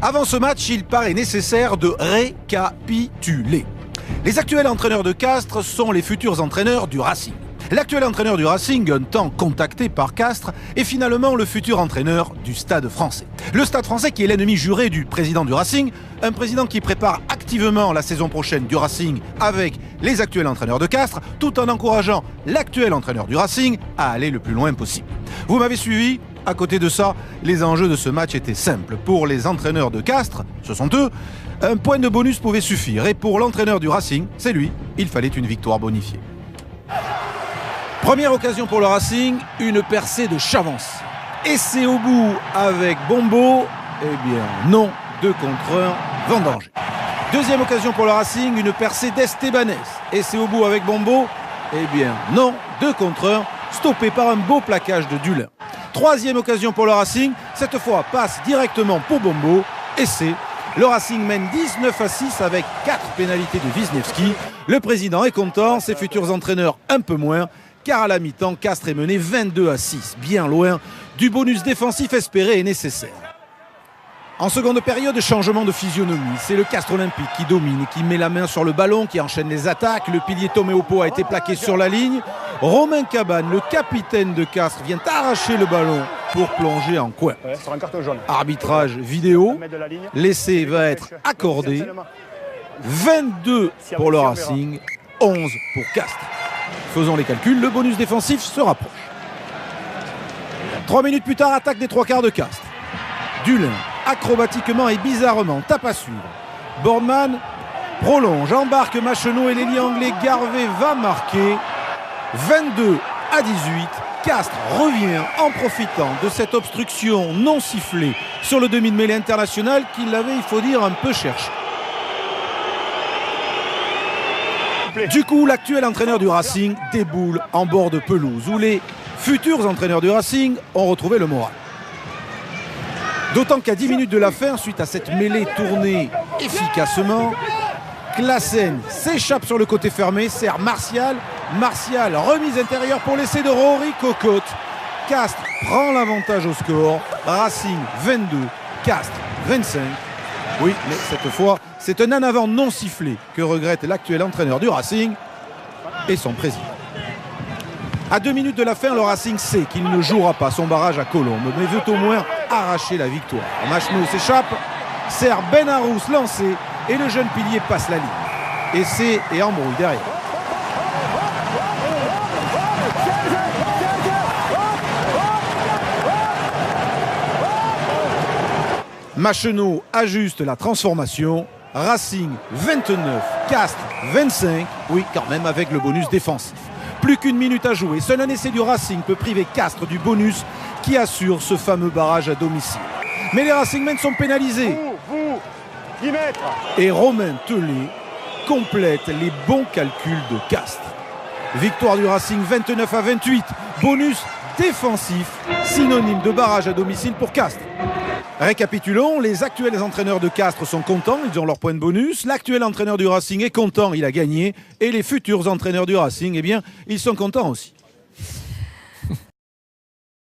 Avant ce match, il paraît nécessaire de récapituler. Les actuels entraîneurs de Castres sont les futurs entraîneurs du Racing. L'actuel entraîneur du Racing, un temps contacté par Castres, est finalement le futur entraîneur du Stade français. Le Stade français qui est l'ennemi juré du président du Racing, un président qui prépare activement la saison prochaine du Racing avec les actuels entraîneurs de Castres, tout en encourageant l'actuel entraîneur du Racing à aller le plus loin possible. Vous m'avez suivi ? À côté de ça, les enjeux de ce match étaient simples. Pour les entraîneurs de Castres, ce sont eux, un point de bonus pouvait suffire. Et pour l'entraîneur du Racing, c'est lui, il fallait une victoire bonifiée. Première occasion pour le Racing, une percée de Chavance. Essai au bout avec Bombo, eh bien non, 2 contre 1, Vendanger. Deuxième occasion pour le Racing, une percée d'Estebanez. Essai au bout avec Bombo, eh bien non, 2 contre 1, stoppé par un beau plaquage de Dulin. Troisième occasion pour le Racing, cette fois passe directement pour Bombo, essai. Le Racing mène 19-6 avec 4 pénalités de Wisniewski. Le président est content, ses futurs entraîneurs un peu moins, car à la mi-temps, Castres est mené 22-6, bien loin du bonus défensif espéré et nécessaire. En seconde période, changement de physionomie. C'est le Castres Olympique qui domine, qui met la main sur le ballon, qui enchaîne les attaques. Le pilier Toméopo a été plaqué sur la ligne. Romain Cabane, le capitaine de Castres, vient arracher le ballon pour plonger en coin. Sur un carton jaune. Arbitrage vidéo. L'essai va être accordé. 22 pour le Racing, 11 pour Castres. Faisons les calculs, le bonus défensif se rapproche. 3 minutes plus tard, attaque des 3 quarts de Castres. Dulin, acrobatiquement et bizarrement, tape à suivre. Boardman prolonge, embarque Macheneau et l'ailier anglais Garvey va marquer. 22-18, Castres revient en profitant de cette obstruction non sifflée sur le demi de mêlée international qu'il avait, il faut dire, un peu cherché. Du coup, l'actuel entraîneur du Racing déboule en bord de pelouse où les futurs entraîneurs du Racing ont retrouvé le moral. D'autant qu'à 10 minutes de la fin, suite à cette mêlée tournée efficacement, Classen s'échappe sur le côté fermé, sert Martial. Martial, remise intérieure pour l'essai de Rory Cocotte. Castres prend l'avantage au score. Racing 22, Castres 25. Oui, mais cette fois, c'est un en avant non sifflé que regrette l'actuel entraîneur du Racing et son président. À 2 minutes de la fin, le Racing sait qu'il ne jouera pas son barrage à Colombes, mais veut au moins arracher la victoire. Macheneau s'échappe, sert Ben Arous lancé et le jeune pilier passe la ligne. Essai et embrouille derrière. Macheneau ajuste la transformation. Racing 29, Castres 25. Oui, quand même avec le bonus défensif. Plus qu'une minute à jouer. Seul un essai du Racing peut priver Castres du bonus qui assure ce fameux barrage à domicile. Mais les Racingmen sont pénalisés. Et Romain Tellet complète les bons calculs de Castres. Victoire du Racing 29-28. Bonus défensif, synonyme de barrage à domicile pour Castres. Récapitulons, les actuels entraîneurs de Castres sont contents, ils ont leur point de bonus. L'actuel entraîneur du Racing est content, il a gagné. Et les futurs entraîneurs du Racing, eh bien, ils sont contents aussi.